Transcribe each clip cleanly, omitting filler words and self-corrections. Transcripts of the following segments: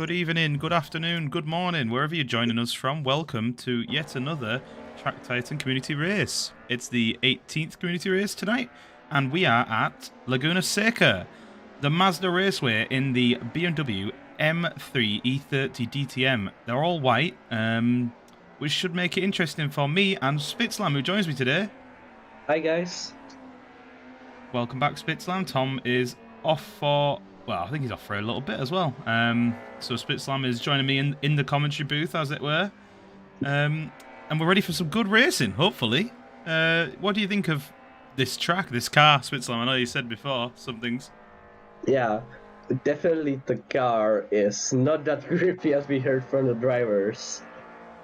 Good evening, good afternoon, good morning, wherever you're joining us from. Welcome to yet another Track Titan community race. It's the 18th community race tonight, and we are at Laguna Seca, the Mazda Raceway in the BMW M3 E30 DTM. They're all white, which should make it interesting for me and Spitzlam, who joins me today. Hi guys. Welcome back, Spitzlam. Tom is off for... Well, I think he's off for a little bit as well. So Spitzlam is joining me in the commentary booth, as it were. And we're ready for some good racing, hopefully. What do you think of this track, this car, Spitzlam? I know you said before some things. Yeah, definitely the car is not that grippy as we heard from the drivers.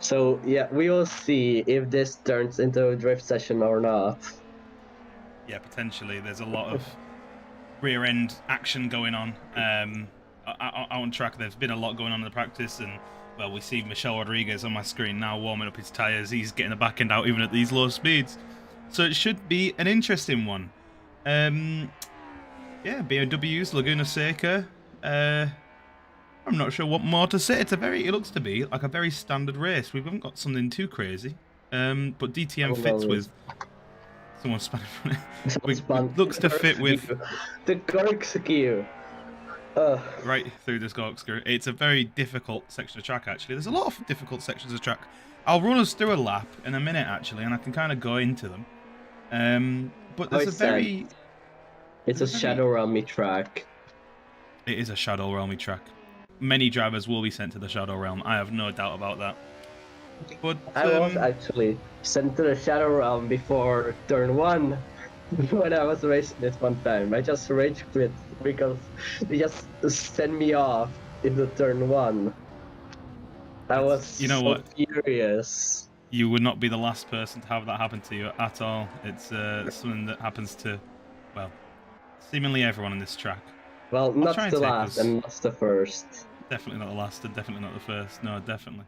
So yeah, we will see if this turns into a drift session or not. Yeah, potentially. There's a lot of rear end action going on on track. There's been a lot going on in the practice, and well, we see Michelle Rodriguez on my screen now warming up his tyres. He's getting the back end out even at these low speeds, so it should be an interesting one. Yeah, BMW's Laguna Seca. I'm not sure what more to say. It looks to be like a very standard race. We haven't got something too crazy, but DTM fits with. Someone spun in front. Looks to fit with the corkscrew. Right through this corkscrew. It's a very difficult section of track, actually. There's a lot of difficult sections of track. I'll run us through a lap in a minute, actually, and I can kind of go into them. But there's It's a shadow realmy track. It is a shadow realmy track. Many drivers will be sent to the shadow realm. I have no doubt about that. But I was actually sent to the Shadow Realm before turn 1 when I was racing this one time. I just rage quit because they just sent me off in the turn 1. I was furious. You would not be the last person to have that happen to you at all. It's something that happens to, well, seemingly everyone in this track. Well, not the last and not the first. Definitely not the last and definitely not the first. No, definitely.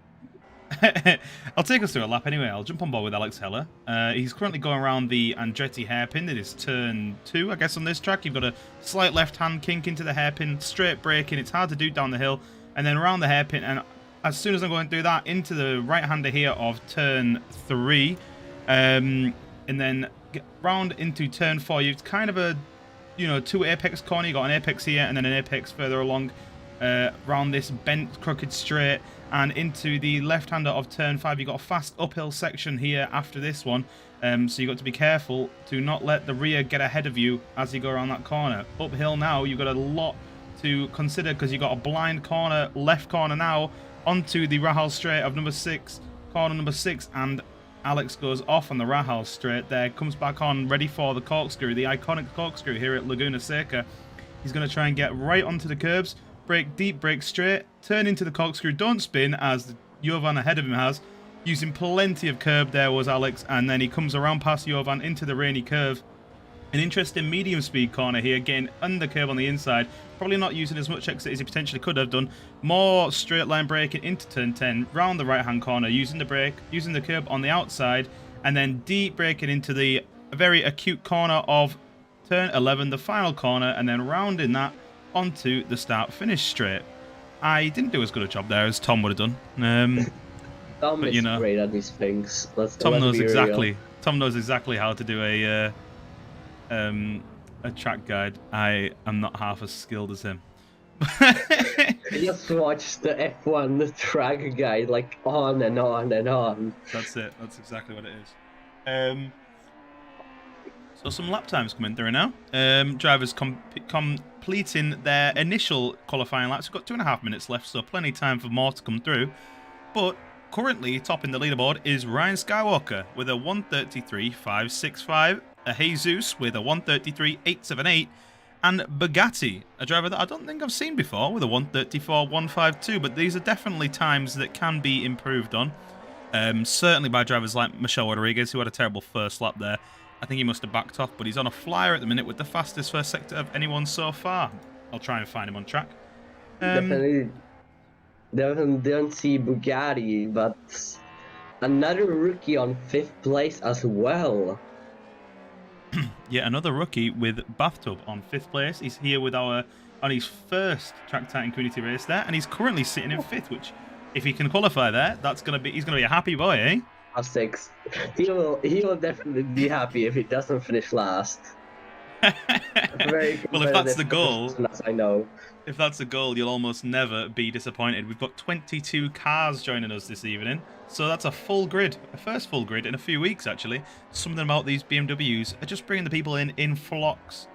I'll take us through a lap anyway. I'll jump on board with Alex Heller. He's currently going around the Andretti hairpin. It is turn 2, I guess, on this track. You've got a slight left-hand kink into the hairpin, straight braking. It's hard to do down the hill. And then around the hairpin, and as soon as I'm going through that, into the right-hander here of turn 3. And then get round into turn 4. You've kind of a, two apex corner. You've got an apex here and then an apex further along. Round this bent, crooked straight. And into the left-hander of turn 5, you've got a fast uphill section here after this one. So you've got to be careful to not let the rear get ahead of you as you go around that corner. Uphill now, you've got a lot to consider because you've got a blind corner, left corner now, onto the Rahal straight of corner number 6, and Alex goes off on the Rahal straight there, comes back on, ready for the corkscrew, the iconic corkscrew here at Laguna Seca. He's going to try and get right onto the curbs. Brake deep, brake straight, turn into the corkscrew, don't spin as Jovan ahead of him has. Using plenty of curb there was Alex, and then he comes around past Jovan into the rainy curve. An interesting medium speed corner here, getting under curb on the inside. Probably not using as much exit as he potentially could have done. More straight line braking into turn 10, round the right hand corner, using the brake, using the curb on the outside, and then deep braking into the very acute corner of turn 11, the final corner, and then rounding that onto the start-finish straight. I didn't do as good a job there as Tom would have done. Tom is great at these things. Tom knows exactly how to do a track guide. I am not half as skilled as him. I just watched the F1 track guide like on and on and on. That's it. That's exactly what it is. So some lap times coming through now. Drivers completing their initial qualifying laps. We've got 2.5 minutes left, so plenty of time for more to come through. But currently topping the leaderboard is Ryan Skywalker with a 133.565, a Jesus with a 133.878, and Bugatti, a driver that I don't think I've seen before, with a 134.152. But these are definitely times that can be improved on. Certainly by drivers like Michelle Rodriguez, who had a terrible first lap there. I think he must have backed off, but he's on a flyer at the minute with the fastest first sector of anyone so far. I'll try and find him on track. Definitely don't see Bugatti, but another rookie on 5th place as well. Yeah, another rookie with Bathtub on 5th place. He's here with our on his first Track Titan community race there, and he's currently sitting in 5th, which, if he can qualify there, he's gonna be a happy boy, eh? Half 6. He will definitely be happy if he doesn't finish last. Well, if that's the goal, as I know. If that's the goal, you'll almost never be disappointed. We've got 22 cars joining us this evening, so that's a full grid, a first full grid in a few weeks actually. Something about these BMWs are just bringing the people in flocks.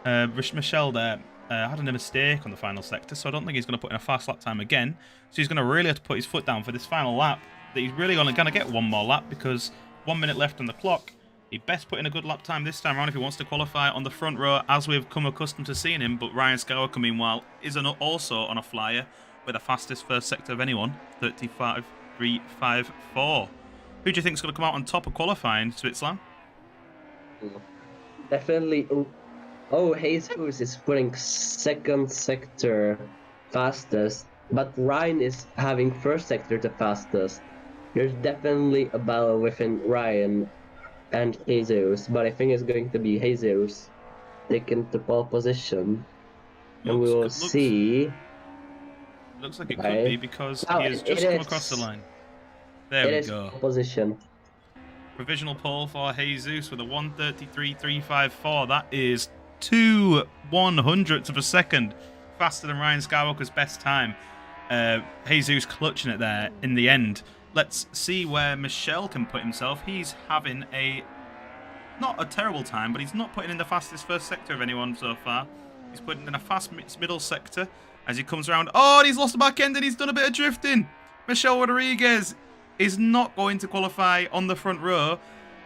Michelle there had a mistake on the final sector, so I don't think he's going to put in a fast lap time again. So he's going to really have to put his foot down for this final lap. That he's really only going to get one more lap because 1 minute left on the clock. He best put in a good lap time this time around if he wants to qualify on the front row, as we've come accustomed to seeing him. But Ryan Skywalker, meanwhile, is also on a flyer with the fastest first sector of anyone, 35.354. Who do you think is going to come out on top of qualifying, Switzerland? Definitely. Oh, Jesus is putting second sector fastest, but Ryan is having first sector the fastest. There's definitely a battle within Ryan and Jesus, but I think it's going to be Jesus taking the pole position, and we will see. Looks like it could be because he has just come across the line. There we go. Position. Provisional pole for Jesus with a 1:33.354. That is 2/100ths of a second faster than Ryan Skywalker's best time. Jesus clutching it there in the end. Let's see where Michelle can put himself. He's having not a terrible time, but he's not putting in the fastest first sector of anyone so far. He's putting in a fast middle sector as he comes around. Oh, and he's lost the back end and he's done a bit of drifting. Michelle Rodriguez is not going to qualify on the front row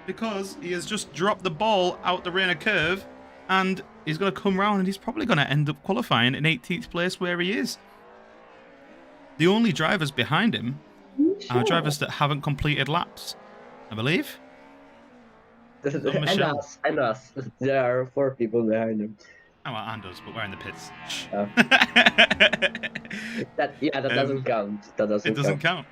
because he has just dropped the ball out the Reina curve, and he's going to come round and he's probably going to end up qualifying in 18th place where he is. The only drivers behind him are drivers that haven't completed laps, I believe. And us. There are 4 people behind him. Oh, well, and us, but we're in the pits. Oh. that doesn't count. It doesn't count.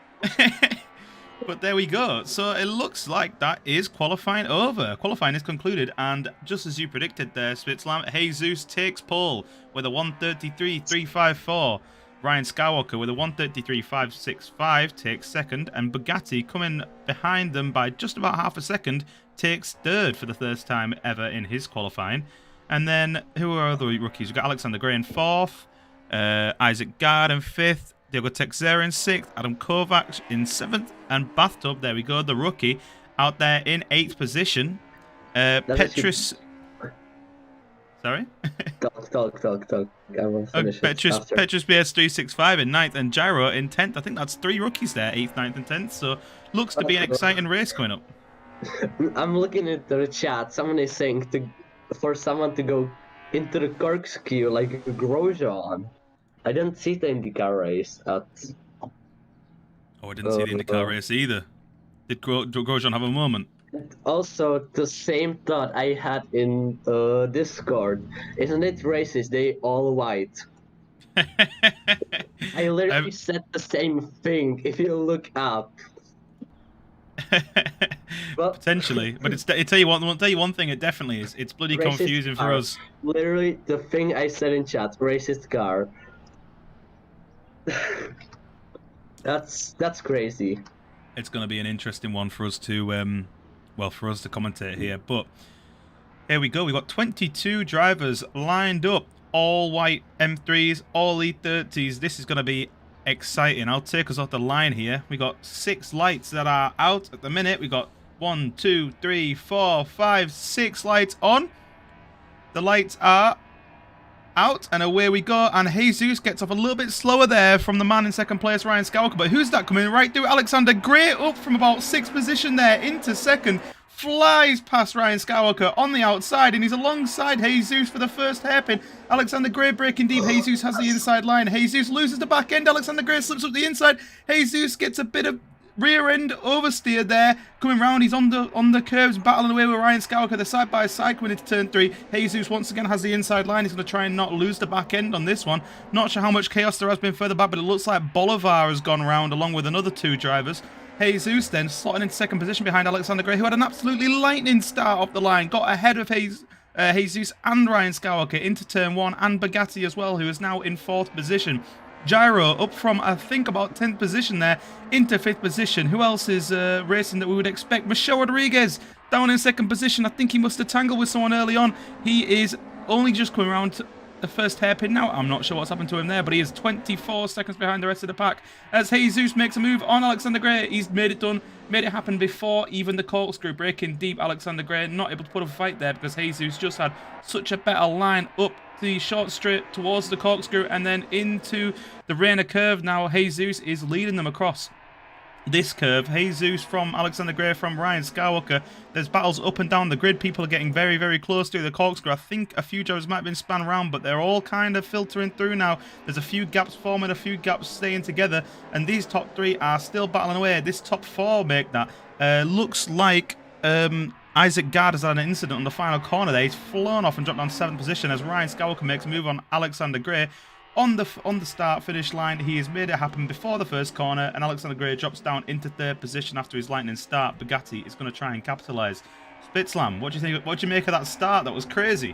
But there we go. So it looks like that is qualifying over. Qualifying is concluded, and just as you predicted there, Switzerland, Jesus takes pole with a 1:33.354. Ryan Skywalker with a 1:33.565 takes second, and Bugatti coming behind them by just about half a second takes third for the first time ever in his qualifying. And then who are other rookies? We've got Alexander Gray in 4th, Isaac Gard in 5th, Diogo Texera in 6th, Adam Kovacs in 7th, and Bathtub, there we go, the rookie, out there in 8th position. Petrus... Sorry? Talk. I will finish Petrus BS365 in 9th and Gyro in 10th. I think that's 3 rookies there, 8th, 9th and 10th. So looks to be an exciting race coming up. I'm looking at the chat. Someone is saying for someone to go into the corkscrew like Grosjean. I didn't see the IndyCar race at... Oh, I didn't see the IndyCar race either. Did Grosjean have a moment? Also, the same thought I had in Discord. Isn't it racist? They all white. I literally said the same thing. If you look up. Well, potentially, but I'll tell you one thing. It definitely is. It's bloody confusing for us. Literally, the thing I said in chat. Racist car. That's crazy. It's going to be an interesting one for us to for us to commentate here. But here we go. We've got 22 drivers lined up. All white M3s, all E30s. This is going to be exciting. I'll take us off the line here. We got 6 lights that are out at the minute. We got 1, 2, 3, 4, 5, 6 lights on. The lights are out, and away we go. And Jesus gets off a little bit slower there from the man in second place, Ryan Skywalker. But who's that coming right through? Alexander Gray up from about 6th position there into second. Flies past Ryan Skywalker on the outside, and he's alongside Jesus for the first hairpin. Alexander Gray breaking deep. Jesus has the inside line. Jesus loses the back end. Alexander Gray slips up the inside. Jesus gets a bit of rear end oversteer there. Coming round, he's on the curves, battling away with Ryan Skywalker. They're side by side coming into turn 3. Jesus once again has the inside line. He's going to try and not lose the back end on this one. Not sure how much chaos there has been further back, but it looks like Bolivar has gone round along with another 2 drivers. Jesus then slotting into second position behind Alexander Gray, who had an absolutely lightning start off the line. Got ahead of Jesus and Ryan Skywalker into turn 1, and Bugatti as well, who is now in 4th position. Gyro up from, I think, about 10th position there into 5th position. Who else is racing that we would expect? Michelle Rodriguez down in 2nd position. I think he must have tangled with someone early on. He is only just coming around to the first hairpin now. I'm not sure what's happened to him there, but he is 24 seconds behind the rest of the pack. As Jesus makes a move on Alexander Gray. He's made it done. Made it happen before even the corkscrew. Breaking deep, Alexander Gray not able to put up a fight there because Jesus just had such a better line up the short straight towards the corkscrew and then into the Reina curve. Now Jesus is leading them across this curve. Jesus from Alexander Gray, from Ryan Skywalker. There's battles up and down the grid. People are getting very, very close to the corkscrew. I think a few drivers might have been spun around, but they're all kind of filtering through now. There's a few gaps forming, a few gaps staying together, and these top 3 are still battling away. This top 4 make that. Looks like Isaac Gard has had an incident on the final corner there. He's flown off and dropped down 7th position as Ryan Skywalker makes a move on Alexander Gray. On the start-finish line, he has made it happen before the first corner, and Alexander Gray drops down into 3rd position after his lightning start. Bugatti is going to try and capitalise. Spitzlam, what do you think? What do you make of that start? That was crazy.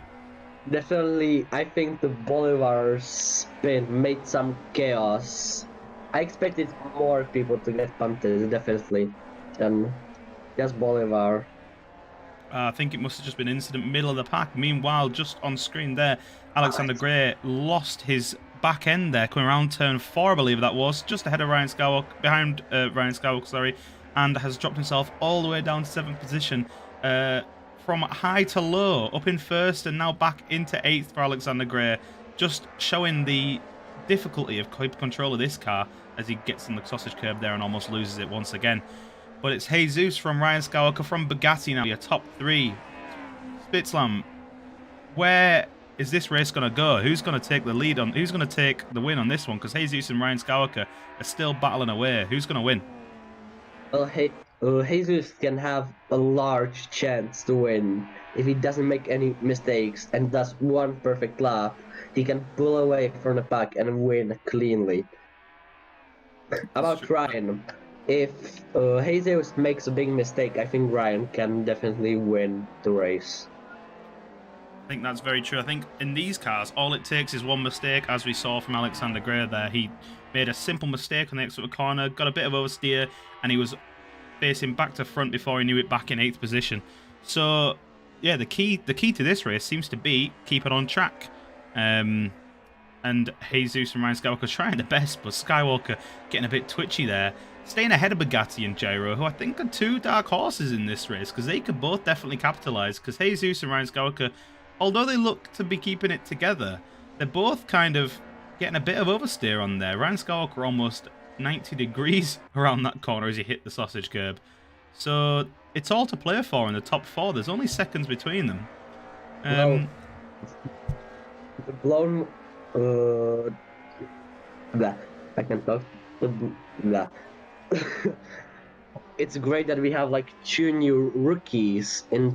Definitely, I think the Bolivar spin made some chaos. I expected more people to get punted, definitely, than just Bolivar. I think it must have just been incident middle of the pack. Meanwhile, just on screen there, Alexander Gray lost his back end there, coming around turn 4, I believe that was, just ahead of Ryan Skywalker, behind Ryan Skywalker, sorry, and has dropped himself all the way down to 7th position. From high to low, up in 1st and now back into 8th for Alexander Gray, just showing the difficulty of keeping control of this car as he gets on the sausage curb there and almost loses it once again. But it's Jesus from Ryan Skywalker from Bugatti now, your top 3. Spitzlam, where is this race going to go? Who's going to take the lead on? Who's going to take the win on this one? Because Jesus and Ryan Skywalker are still battling away. Who's going to win? Well, Jesus can have a large chance to win if he doesn't make any mistakes and does one perfect lap. He can pull away from the pack and win cleanly. About Ryan, if Jesus makes a big mistake, I think Ryan can definitely win the race. I think that's very true. I think in these cars, all it takes is one mistake, as we saw from Alexander Gray there. He made a simple mistake on the exit of the corner, got a bit of oversteer, and he was facing back to front before he knew it, back in 8th position. So, yeah, the key to this race seems to be keep it on track. And Jesus and Ryan Skywalker trying their best, but Skywalker getting a bit twitchy there. Staying ahead of Bugatti and Gyro, who I think are 2 dark horses in this race, because they could both definitely capitalise, because Jesus and Ryan Skywalker, although they look to be keeping it together, they're both kind of getting a bit of oversteer on there. Ryan Skywalker almost 90 degrees around that corner as he hit the sausage curb. So it's all to play for in the top 4. There's only seconds between them. The blown... blah. I can't talk. Blah. It's great that we have like 2 new rookies in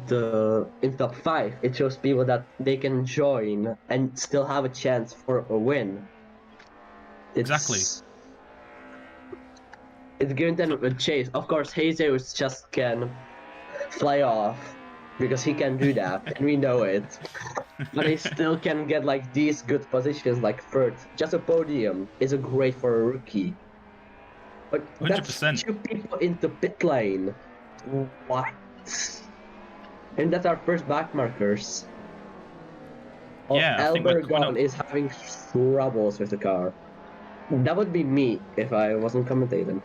top 5. It shows people that they can join and still have a chance for a win. Exactly. It's giving them a chase. Of course, Jesus just can fly off because he can do that, and we know it. But he still can get like these good positions, like 3rd. Just a podium is a great for a rookie. But 100%. That's 2 people into pit lane. What? And that's our first back markers. Yeah, Elbergon is having troubles with the car. That would be me if I wasn't commentating.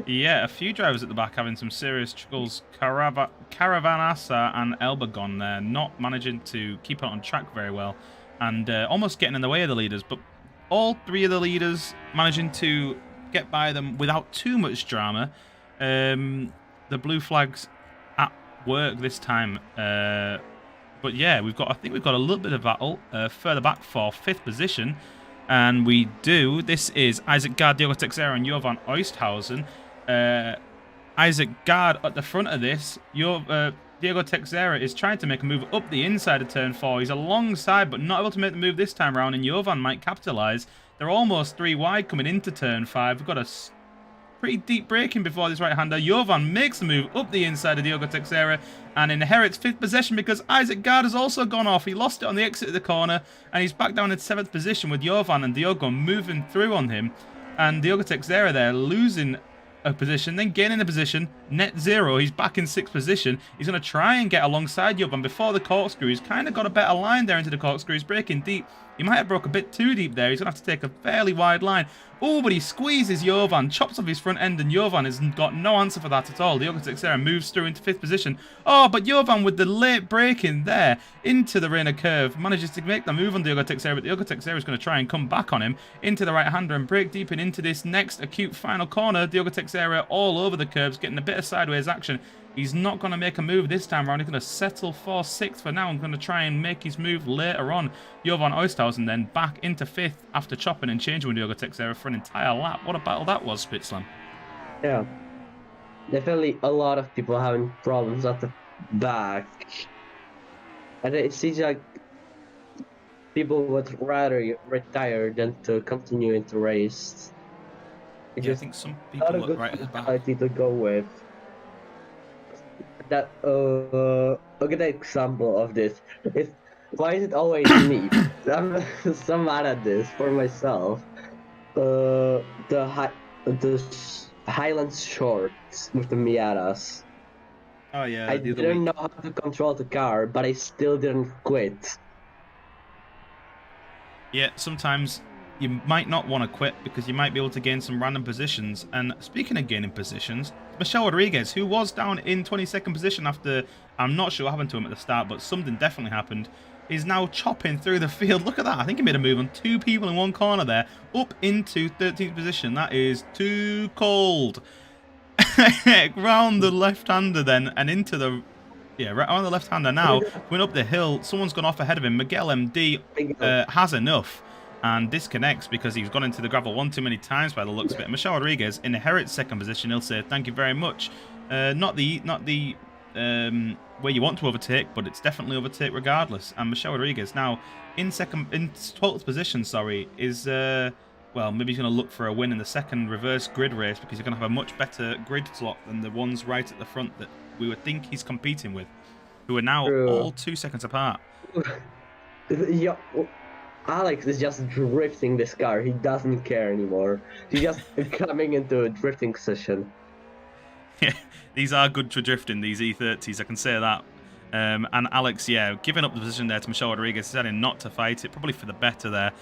Yeah, a few drivers at the back having some serious struggles. Caravanasa and Elbergon there not managing to keep it on track very well and almost getting in the way of the leaders. But all 3 of the leaders managing to get by them without too much drama. The blue flags at work this time. But yeah, I think we've got a little bit of battle further back for 5th position. And we do. This is Isaac Gard, Diogo Texera, and Jovan Oisthausen. Isaac Gard at the front of this. Diogo Texera is trying to make a move up the inside of turn 4. He's alongside, but not able to make the move this time around. And Jovan might capitalise. They're almost 3 wide coming into turn 5. We've got a pretty deep braking before this right-hander. Jovan makes the move up the inside of Diogo Teixeira and inherits 5th possession because Isaac Gard has also gone off. He lost it on the exit of the corner, and he's back down in 7th position with Jovan and Diogo moving through on him. And Diogo Teixeira there losing a position, then gaining a position, net 0. He's back in 6th position. He's going to try and get alongside Jovan before the corkscrew. He's kind of got a better line there into the corkscrew. He's braking deep. He might have broke a bit too deep there. He's going to have to take a fairly wide line. Oh, but he squeezes Jovan, chops off his front end, and Jovan has got no answer for that at all. Diogo Teixeira moves through into 5th position. Oh, but Jovan with the late braking there into the Reina curve manages to make the move on Diogo Teixeira, but Diogo Teixeira is going to try and come back on him into the right-hander and brake deep and into this next acute final corner. Diogo Teixeira all over the curves, getting a bit of sideways action. He's not going to make a move this time around. He's going to settle for 6th for now. I'm going to try and make his move later on. Jovan Oisthausen then back into 5th after chopping and changing with Diogo Teixeira for an entire lap. What a battle that was, Spitzlam. Yeah. Definitely a lot of people having problems at the back. And it seems like people would rather retire than to continue into race. Yeah, I think some people look right at the back. To go with. That a good example of this is why is it always me? I'm so mad at this for myself. The Highlands shorts with the Miatas. Oh yeah, I didn't know how to control the car, but I still didn't quit. Yeah, sometimes you might not want to quit because you might be able to gain some random positions. And speaking of gaining positions, Michel Rodriguez, who was down in 22nd position after, I'm not sure what happened to him at the start, but something definitely happened, is now chopping through the field. Look at that. I think he made a move on 2 people in one corner there, up into 13th position. That is too cold. Round the left-hander then, and into the... Yeah, right on the left-hander now. Went up the hill. Someone's gone off ahead of him. Miguel MD has enough and disconnects because he's gone into the gravel one too many times by the looks of it. Michel Rodriguez inherits 2nd position. He'll say thank you very much. Not the where you want to overtake, but it's definitely overtake regardless. And Michel Rodriguez now in 12th position. Sorry, is well, maybe he's going to look for a win in the second reverse grid race because he's going to have a much better grid slot than the ones right at the front that we would think he's competing with, who are now all 2 seconds apart. Yeah. Alex is just drifting this car. He doesn't care anymore. He's just coming into a drifting session. Yeah, these are good for drifting, these E30s, I can say that. And Alex, yeah, giving up the position there to Michel Rodriguez, deciding not to fight it, probably for the better there,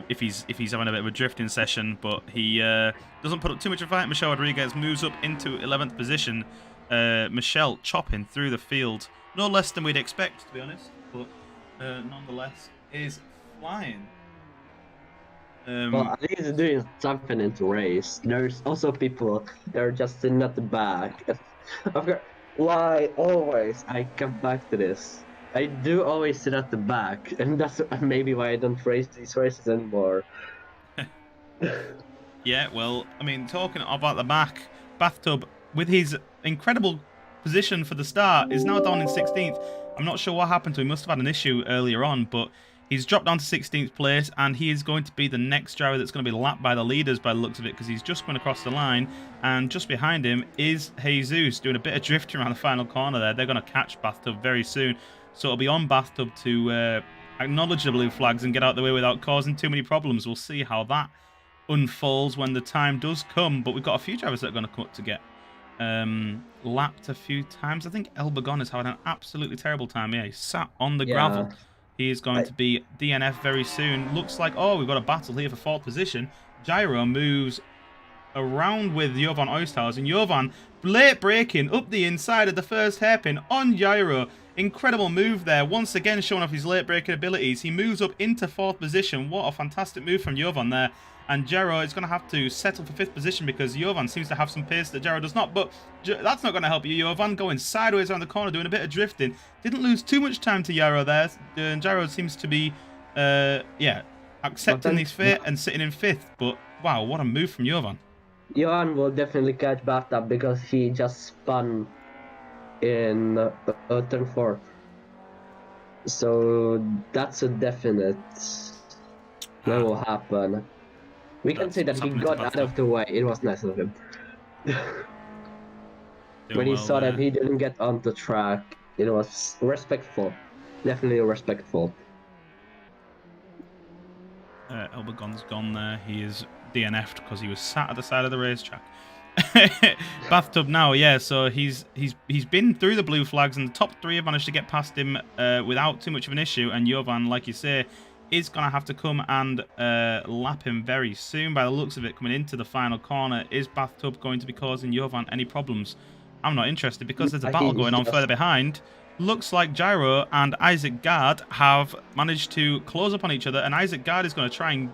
if he's having a bit of a drifting session, but he doesn't put up too much of a fight. Michel Rodriguez moves up into 11th position. Michel chopping through the field, no less than we'd expect, to be honest, but nonetheless is flying. Well, I think he's doing something into race. There's also people that are just sitting at the back. Why always I come back to this? I do always sit at the back, and that's maybe why I don't race these races anymore. Yeah, well, I mean, talking about the back, Bathtub, with his incredible position for the start, is now down in 16th. I'm not sure what happened to him. He must have had an issue earlier on, but he's dropped down to 16th place, and he is going to be the next driver that's going to be lapped by the leaders by the looks of it, because he's just going across the line, and just behind him is Jesus doing a bit of drifting around the final corner there. They're going to catch Bathtub very soon, so it'll be on Bathtub to acknowledge the blue flags and get out of the way without causing too many problems. We'll see how that unfolds when the time does come, but we've got a few drivers that are going to come up to get lapped a few times. I think El Bagon has had an absolutely terrible time. Yeah, he sat on the gravel. He is going to be DNF very soon. Looks like, oh, we've got a battle here for 4th position. Gyro moves around with Jovan Oisthausen. Jovan late braking up the inside of the first hairpin on Gyro. Incredible move there. Once again showing off his late braking abilities. He moves up into 4th position. What a fantastic move from Jovan there. And Gyro is going to have to settle for 5th position because Jovan seems to have some pace that Gyro does not. But that's not going to help you. Jovan going sideways around the corner, doing a bit of drifting. Didn't lose too much time to Gyro there. Gyro seems to be, yeah, accepting his fate and sitting in 5th. But wow, what a move from Jovan. Jovan will definitely catch Bathtub because he just spun in turn 4. So that's a definite that will happen. We can say that he got out of the way. It was nice of him. When he saw that he didn't get on the track, it was respectful. Definitely respectful. Elbagon's gone there. He is DNF'd because he was sat at the side of the racetrack. Bathtub now, yeah. So he's been through the blue flags, and the top three have managed to get past him without too much of an issue. And Jovan, like you say, is gonna have to come and lap him very soon. By the looks of it, coming into the final corner, is Bathtub going to be causing Jovan any problems? I'm not interested because there's a battle going on further behind. Looks like Gyro and Isaac Gard have managed to close up on each other, and Isaac Gard is going to try and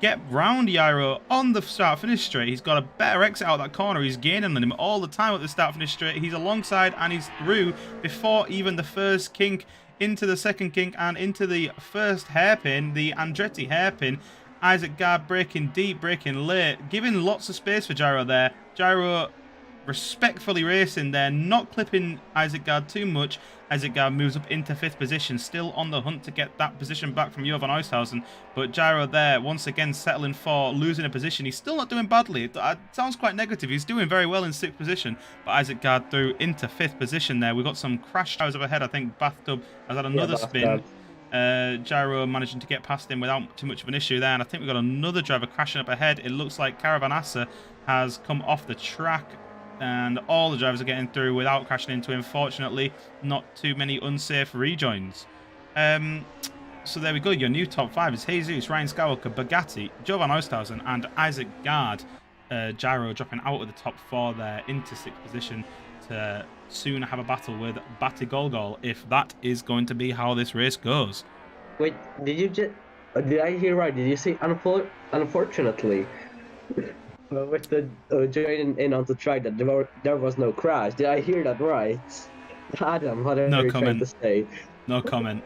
get round Gyro on the start-finish straight. He's got a better exit out of that corner. He's gaining on him all the time at the start-finish straight. He's alongside and he's through before even the first kink, into the second kink, and into the first hairpin, the Andretti hairpin. Isaac Gard braking deep, braking late, giving lots of space for Gyro there. Gyro respectfully racing there, not clipping Isaac Gard too much. Isaac Gard moves up into 5th position, still on the hunt to get that position back from Jovan Oisthausen. But Gyro there, once again, settling for losing a position. He's still not doing badly. It sounds quite negative. He's doing very well in 6th position. But Isaac Gard through into 5th position there. We've got some crash tires up ahead. I think Bathtub has had another spin. Gyro managing to get past him without too much of an issue there. And I think we've got another driver crashing up ahead. It looks like Caravanassa has come off the track, and all the drivers are getting through without crashing into him. Fortunately, not too many unsafe rejoins. So there we go. Your new top 5 is Jesus, Ryan Skywalker, Bugatti, Jovan Oisthausen, and Isaac Gard. Gyro dropping out of the top 4 there into 6th position to soon have a battle with Batty Golgol, if that is going to be how this race goes. Wait, did I hear right? Did you say unfortunately? With the joining in on the track that there was no crash. Did I hear that right? Adam, what are you trying to say? No comment.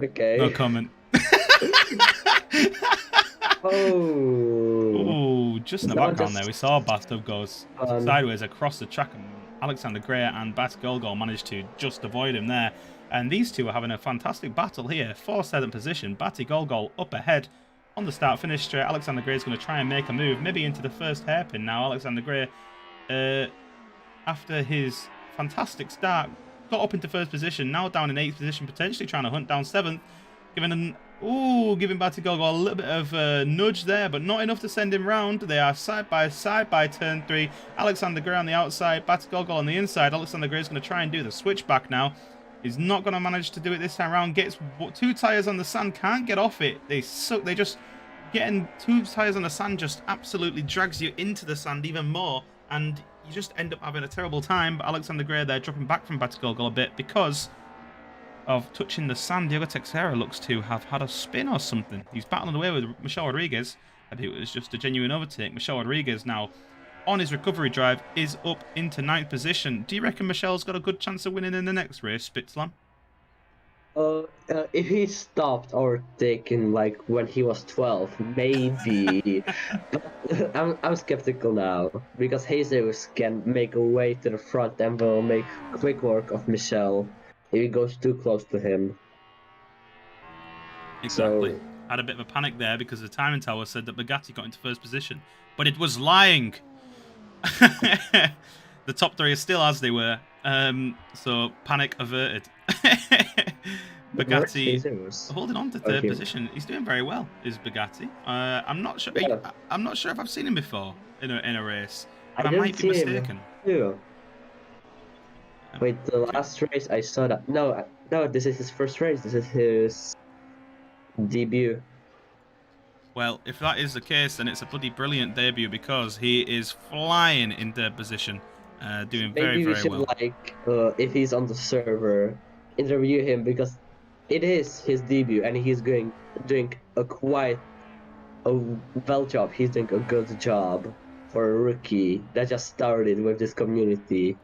Okay. No comment. Oh, just in the background there, we saw Bathtub goes sideways across the track, and Alexander Gray and Bat Golgol managed to just avoid him there. And these two are having a fantastic battle here for 7th position. Batty Golgol up ahead on the start-finish straight. Alexander Gray is going to try and make a move, maybe into the first hairpin now. Alexander Gray, after his fantastic start, got up into 1st position, now down in 8th position, potentially trying to hunt down 7th, giving Batty Golgol a little bit of a nudge there, but not enough to send him round. They are side by side by turn 3. Alexander Gray on the outside, Batty Golgol on the inside. Alexander Gray is going to try and do the switchback now. He's not going to manage to do it this time around. Gets 2 tyres on the sand, can't get off it. They suck. They just, getting 2 tyres on the sand just absolutely drags you into the sand even more, and you just end up having a terrible time. But Alexander Gray there dropping back from Batty Golgol a bit because of touching the sand. Diego Texera looks to have had a spin or something. He's battling away with Michel Rodriguez. I think it was just a genuine overtake. Michel Rodriguez now on his recovery drive is up into 9th position. Do you reckon Michel's got a good chance of winning in the next race, Spitzlam? If he stopped overtaking like when he was 12, maybe. But I'm skeptical now because Jesus can make a way to the front and will make quick work of Michel if he goes too close to him. Exactly. So, had a bit of a panic there because the timing tower said that Bugatti got into 1st position, but it was lying. The top 3 are still as they were, so panic averted. Bugatti holding on to 3rd position. He's doing very well, is Bugatti. I'm not sure. Yeah. I'm not sure if I've seen him before in a race. But I might be mistaken. Wait, the last race I saw that. No, this is his first race. This is his debut. Well, if that is the case, then it's a bloody brilliant debut because he is flying in 3rd position, doing very, very well. Maybe we should, if he's on the server, interview him because it is his debut and he's doing a well job. He's doing a good job for a rookie that just started with this community.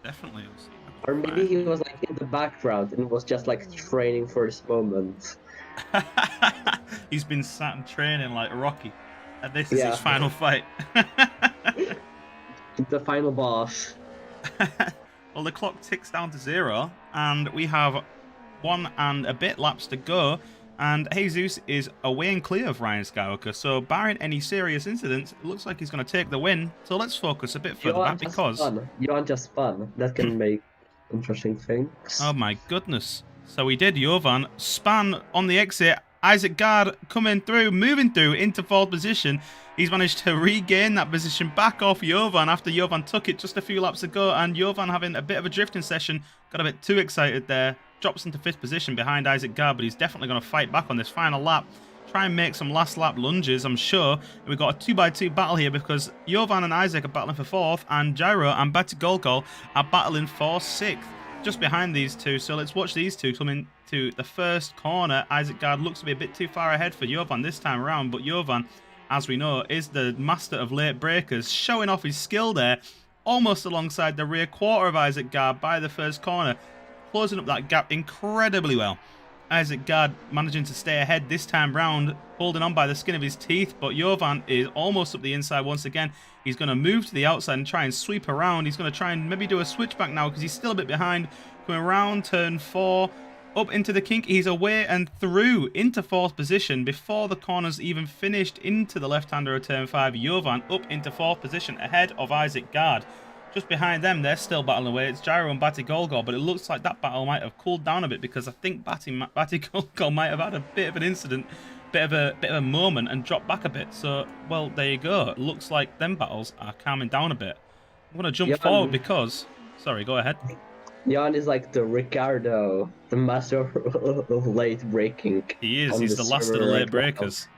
Definitely. We'll see. Or maybe he was like in the background and was just like training for this moment. He's been sat and training like Rocky, and this is his final fight. The final boss. Well, the clock ticks down to 0, and we have 1 and a bit laps to go. And Jesus is away and clear of Ryan Skywalker. So barring any serious incidents, it looks like he's going to take the win. So let's focus a bit You further back want just because... fun. You want just fun. That can make interesting things. Oh my goodness. So he did. Jovan span on the exit. Isaac Gard coming through, moving through into 4th position. He's managed to regain that position back off Jovan after Jovan took it just a few laps ago. And Jovan having a bit of a drifting session, got a bit too excited there. Drops into 5th position behind Isaac Gard, but he's definitely going to fight back on this final lap. Try and make some last lap lunges, I'm sure. And we've got a 2x2 battle here because Jovan and Isaac are battling for 4th, and Gyro and Betty Golgol are battling for 6th. Just behind these two, so let's watch these two come into the first corner. Isaac Gard looks to be a bit too far ahead for Jovan this time around, but Jovan, as we know, is the master of late breakers, showing off his skill there, almost alongside the rear quarter of Isaac Gard by the first corner, closing up that gap incredibly well. Isaac Gard managing to stay ahead this time round, holding on by the skin of his teeth, but Jovan is almost up the inside once again. He's going to move to the outside and try and sweep around. He's going to try and maybe do a switchback now because he's still a bit behind. Coming around turn 4, up into the kink. He's away and through into 4th position before the corners even finished into the left-hander of turn 5. Jovan up into 4th position ahead of Isaac Gard. Just behind them, they're still battling away. It's Gyro and Batty Golgol, but it looks like that battle might have cooled down a bit because I think Batty Golgol might have had a bit of an incident, bit of a moment, and dropped back a bit. So, well, there you go. It looks like them battles are calming down a bit. I'm going to jump forward because... Sorry, go ahead. Jan is like the Ricardo, the master of late braking. He is. He's the last of the late breakers.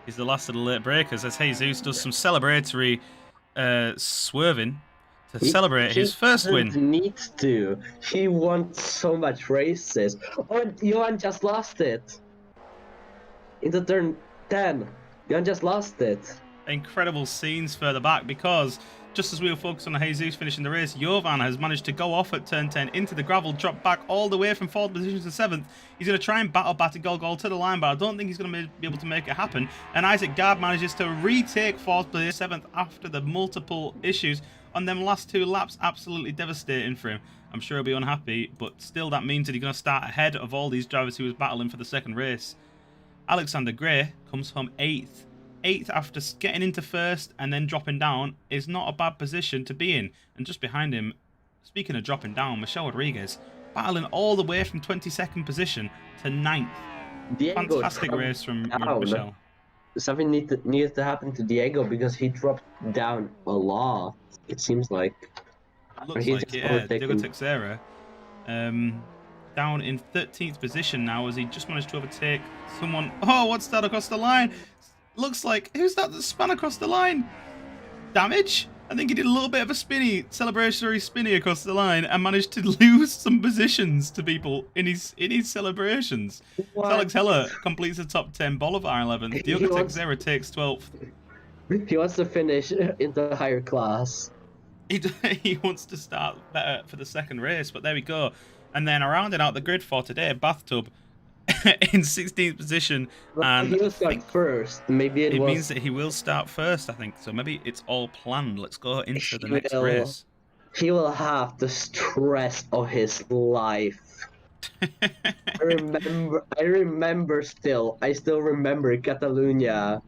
He's the last of the late breakers as Jesus does some celebratory swerving to celebrate his first win. He needs to. He won so much races. Oh, Johan just lost it. Into turn 10. Johan just lost it. Incredible scenes further back because just as we were focused on Jesus finishing the race, Jovan has managed to go off at turn 10 into the gravel, drop back all the way from 4th position to 7th. He's going to try and battle Batty Golgol to the line, but I don't think he's going to be able to make it happen. And Isaac Gard manages to retake 4th place, 7th after the multiple issues on them last 2 laps. Absolutely devastating for him. I'm sure he'll be unhappy, but still that means that he's going to start ahead of all these drivers he was battling for the second race. Alexander Gray comes home 8th. 8th after getting into 1st and then dropping down is not a bad position to be in. And just behind him, speaking of dropping down, Michelle Rodriguez battling all the way from 22nd position to 9th. Diego Fantastic race from Michelle. Something needs to happen to Diego because he dropped down a lot, it seems like. Looks like it, yeah. Diego Teixeira down in 13th position now as he just managed to overtake someone. Oh, what's that across the line? Looks like, who's that span across the line? Damage? I think he did a little bit of a celebratory spinny across the line and managed to lose some positions to people in his celebrations. What? Alex Heller completes the top 10, Bolivar 11th, Diogo Teixeira takes 12th. He wants to finish in the higher class. He wants to start better for the second race, but there we go. And then rounding out the grid for today, Bathtub in 16th position, and he will start first. Maybe it means that he will start first, I think. So maybe it's all planned. Let's go into the next race. He will have the stress of his life. I remember still. I still remember Catalunya.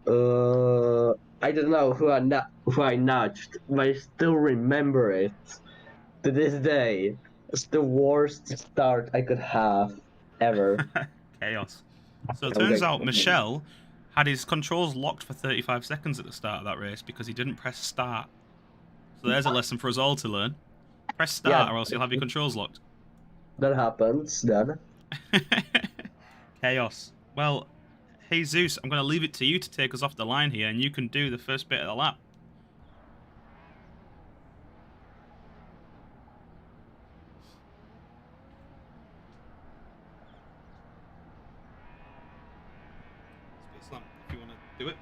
I don't know who I nudged, but I still remember it to this day. It's the worst start I could have ever. Chaos. So it turns out Michelle had his controls locked for 35 seconds at the start of that race because he didn't press start. So there's a lesson for us all to learn. Press start or else you'll have your controls locked. That happens then. Chaos. Well, Jesus, I'm going to leave it to you to take us off the line here and you can do the first bit of the lap. If you want to do it.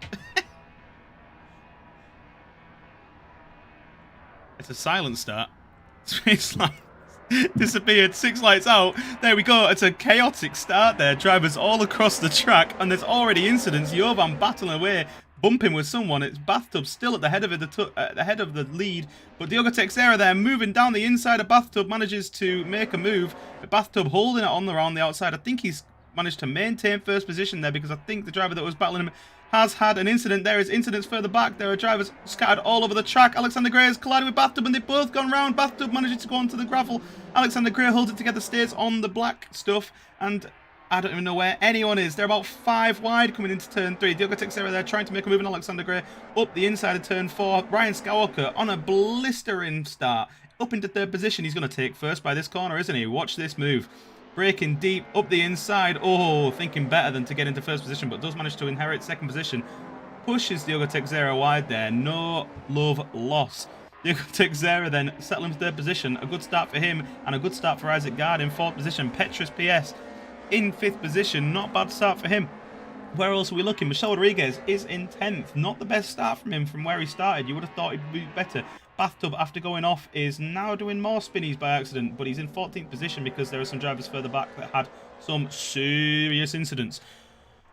It's a silent start. Space Slam disappeared. 6 lights out. There we go. It's a chaotic start there. Drivers all across the track, and there's already incidents. Jovan battling away, bumping with someone. It's Bathtub still at the head of the lead, but Diogo Teixeira there moving down the inside of Bathtub manages to make a move. Bathtub holding it on around the outside. I think he's managed to maintain first position there because I think the driver that was battling him has had an incident. There is incidents further back. There are drivers scattered all over the track. Alexander Gray has collided with Bathtub and they've both gone round. Bathtub manages to go onto the gravel. Alexander Gray holds it together, stays on the black stuff, and I don't even know where anyone is. They're about 5 wide coming into turn 3. Diogo Teixeira there trying to make a move on Alexander Gray up the inside of turn 4. Ryan Skywalker on a blistering start up into 3rd position. He's going to take first by this corner, isn't he? Watch this move. Braking deep up the inside. Oh, thinking better than to get into 1st position, but does manage to inherit 2nd position. Pushes Diogo Teixeira wide there. No love loss. Diogo Teixeira then settling 3rd position. A good start for him and a good start for Isaac Gard in 4th position. Petrus PS in 5th position. Not a bad start for him. Where else are we looking? Michel Rodriguez is in 10th. Not the best start from him from where he started. You would have thought he'd be better. Bathtub, after going off, is now doing more spinnies by accident, but he's in 14th position because there are some drivers further back that had some serious incidents.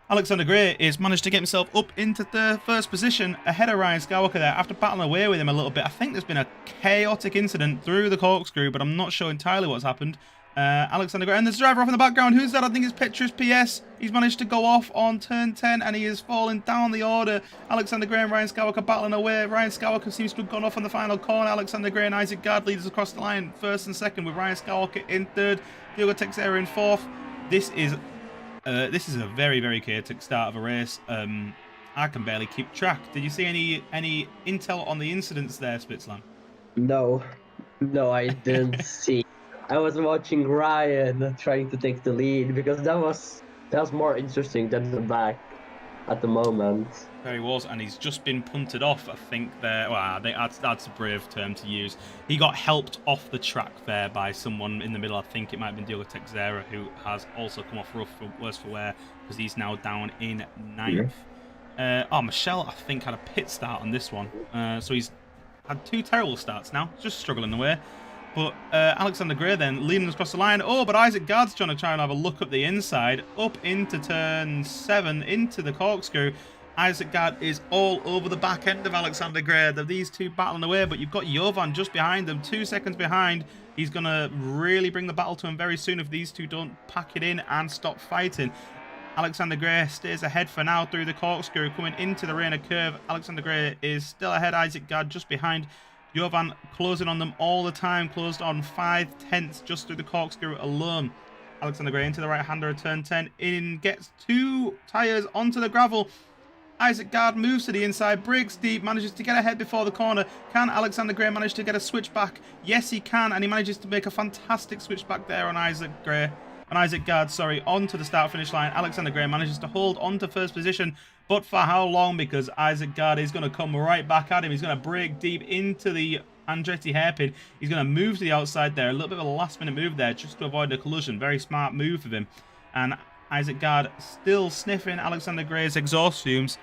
Alexander Gray is managed to get himself up into the 1st position ahead of Ryan Skywalker there after battling away with him a little bit. I think there's been a chaotic incident through the corkscrew, but I'm not sure entirely what's happened. Alexander Gray, and there's a driver off in the background. Who's that? I think it's Petrus PS. He's managed to go off on turn 10 and he is falling down the order. Alexander Gray and Ryan Skywalker battling away. Ryan Skywalker seems to have gone off on the final corner. Alexander Gray and Isaac Gard leaders across the line, 1st and 2nd, with Ryan Skywalker in 3rd. Diogo Teixeira in 4th. This is a very, very chaotic start of a race. I can barely keep track. Did you see any intel on the incidents there, Spitzlam? No, I didn't see. I was watching Ryan trying to take the lead because that was more interesting than the back at the moment. There he was, and he's just been punted off. I think there. Well, I think that's a brave term to use. He got helped off the track there by someone in the middle. I think it might have been Diogo Teixeira, who has also come off rough for worse for wear because he's now down in 9th. Michel, I think, had a pit start on this one, so he's had 2 terrible starts now. Just struggling away. But Alexander Gray then leading us across the line. Oh, but Isaac Gard's trying to try and have a look up the inside. Up into turn 7, into the corkscrew. Isaac Gard is all over the back end of Alexander Gray. These two battling away, but you've got Jovan just behind them, 2 seconds behind. He's going to really bring the battle to him very soon if these two don't pack it in and stop fighting. Alexander Gray stays ahead for now through the corkscrew, coming into the Reina curve. Alexander Gray is still ahead. Isaac Gard just behind. Jovan closing on them all the time, closed on 5/10 just through the corkscrew alone. Alexander Gray into the right-hander of turn 10, in gets 2 tyres onto the gravel. Isaac Gard moves to the inside, breaks deep, manages to get ahead before the corner. Can Alexander Gray manage to get a switchback? Yes, he can, and he manages to make a fantastic switchback there on Isaac Gard, onto the start-finish line. Alexander Gray manages to hold on to 1st position, but for how long? Because Isaac Gard is going to come right back at him. He's going to break deep into the Andretti hairpin. He's going to move to the outside there. A little bit of a last-minute move there just to avoid a collision. Very smart move of him. And Isaac Gard still sniffing Alexander Gray's exhaust fumes,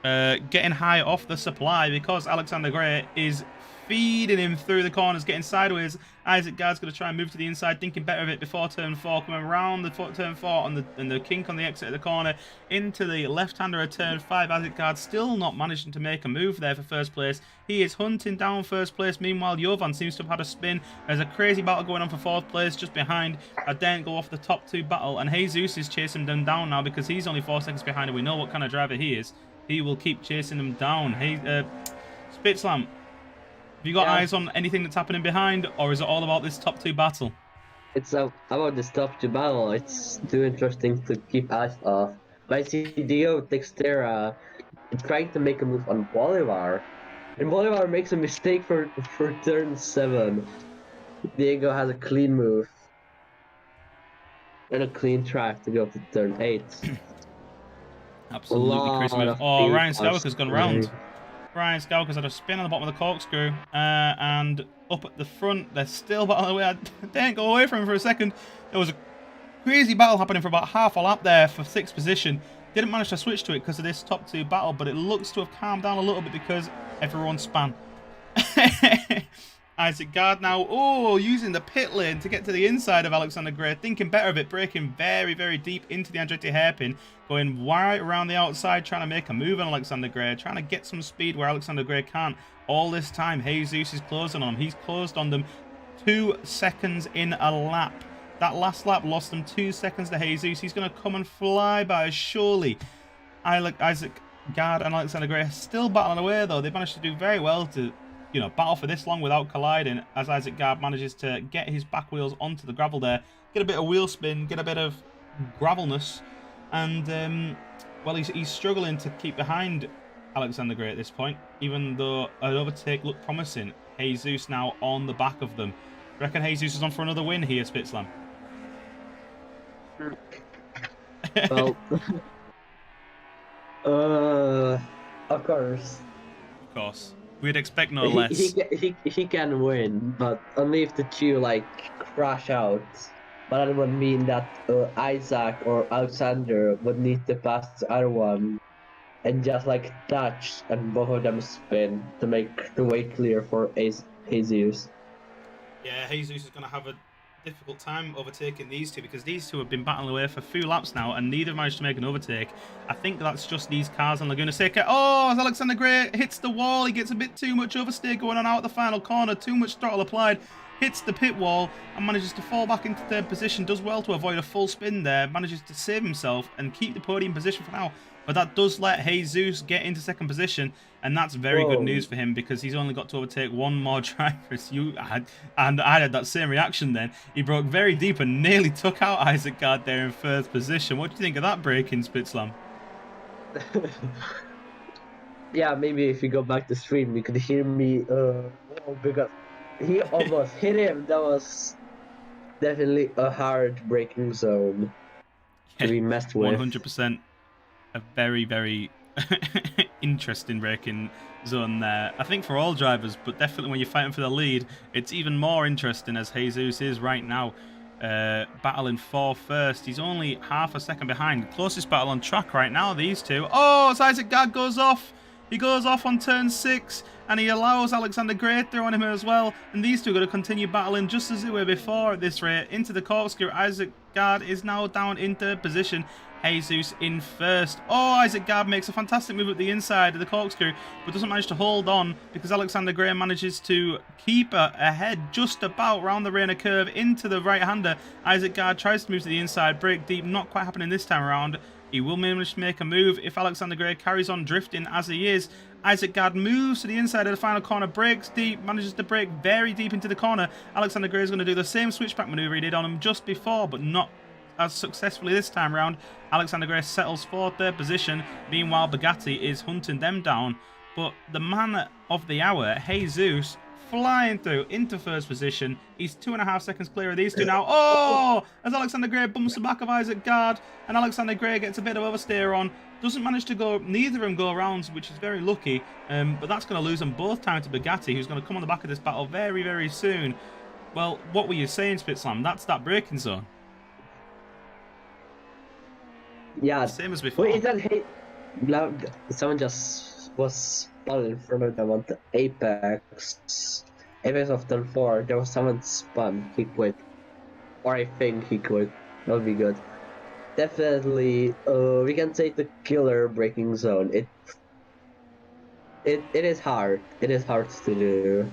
getting high off the supply because Alexander Gray is feeding him through the corners, getting sideways. Isaac Gard's going to try and move to the inside, thinking better of it before turn 4, coming around the turn 4 and the kink on the exit of the corner into the left-hander of turn 5. Isaac Gard still not managing to make a move there for 1st place. He is hunting down 1st place. Meanwhile, Jovan seems to have had a spin. There's a crazy battle going on for 4th place just behind. I daren't go off the top 2 battle, and Jesus is chasing them down now because he's only 4 seconds behind, and we know what kind of driver he is. He will keep chasing them down. Hey, Spitzlam, have you got eyes on anything that's happening behind, or is it all about this top 2 battle? It's about this top 2 battle. It's too interesting to keep eyes off. But I see Diogo Teixeira trying to make a move on Bolivar. And Bolivar makes a mistake for turn 7. Diego has a clean move. And a clean track to go to turn 8. Absolutely crazy move. Oh, Ryan Skywalker's gone round. Ryan Skywalker's had a spin on the bottom of the corkscrew, and up at the front, they're still battling away. I didn't go away from him for a second. There was a crazy battle happening for about half a lap there for 6th position. Didn't manage to switch to it because of this top 2 battle, but it looks to have calmed down a little bit because everyone span. Isaac Gard now, using the pit lane to get to the inside of Alexander Gray, thinking better of it, breaking very, very deep into the Andretti hairpin, going right around the outside, trying to make a move on Alexander Gray, trying to get some speed where Alexander Gray can't. All this time, Jesus is closing on him. He's closed on them 2 seconds in a lap. That last lap lost them 2 seconds to Jesus. He's going to come and fly by, surely. Isaac Gard and Alexander Gray are still battling away, though. They managed to do very well to, battle for this long without colliding, as Isaac Gard manages to get his back wheels onto the gravel there, get a bit of wheel spin, get a bit of gravelness, and, well, he's struggling to keep behind Alexander Gray at this point, even though an overtake looked promising. Jesus now on the back of them. Reckon Jesus is on for another win here, Spitzlam? Well, of course. Of course. We'd expect no less. He can win, but only if the two crash out. But that would mean that Isaac or Alexander would need to pass the other one and just touch and both of them spin to make the way clear for Jesus. Yeah, Jesus is going to have a difficult time overtaking these two because these two have been battling away for a few laps now and neither managed to make an overtake. I think that's just these cars on Laguna Seca. Oh, as Alexander Gray hits the wall, he gets a bit too much oversteer going on out the final corner, too much throttle applied, hits the pit wall and manages to fall back into third position, does well to avoid a full spin there, manages to save himself and keep the podium position for now. But that does let Jesus get into second position, and that's very good news for him because he's only got to overtake one more driver. And I had that same reaction then. He broke very deep and nearly took out Isaac Gard there in first position. What do you think of that break in Spitzlam? Yeah, maybe if you go back to stream, you could hear me because he almost hit him. That was definitely a hard braking zone to be messed with. 100%. A very, very interesting braking zone there. I think for all drivers, but definitely when you're fighting for the lead, it's even more interesting as Jesus is right now battling for first. He's only half a second behind. Closest battle on track right now, these two. Oh, as Isaac Gard goes off. He goes off on turn 6 and he allows Alexander Gray through on him as well. And these two are going to continue battling just as they were before at this rate. Into the corkscrew, Isaac Gard is now down in third position. Jesus in first. Oh, Isaac Gard makes a fantastic move at the inside of the corkscrew, but doesn't manage to hold on because Alexander Gray manages to keep ahead just about round the Rainer curve into the right-hander. Isaac Gard tries to move to the inside, brake deep, not quite happening this time around. He will manage to make a move if Alexander Gray carries on drifting as he is. Isaac Gard moves to the inside of the final corner, brakes deep, manages to brake very deep into the corner. Alexander Gray is going to do the same switchback maneuver he did on him just before, but not as successfully this time round. Alexander Gray settles for third position. Meanwhile, Bugatti is hunting them down. But the man of the hour, Jesus, flying through into first position. He's 2.5 seconds clear of these two now. Oh! As Alexander Gray bumps the back of Isaac Gard, and Alexander Gray gets a bit of oversteer on. Doesn't manage to go, neither of them go around, which is very lucky. But that's going to lose them both time to Bugatti, who's going to come on the back of this battle very, very soon. Well, what were you saying, Spitzlam? That's that braking zone. Yeah, same as before. Wait, is that someone just was spun in front of them on the apex of turn 4. There was someone spun. He quit, or I think he quit. That would be good. Definitely, we can say the killer braking zone. It is hard. It is hard to do.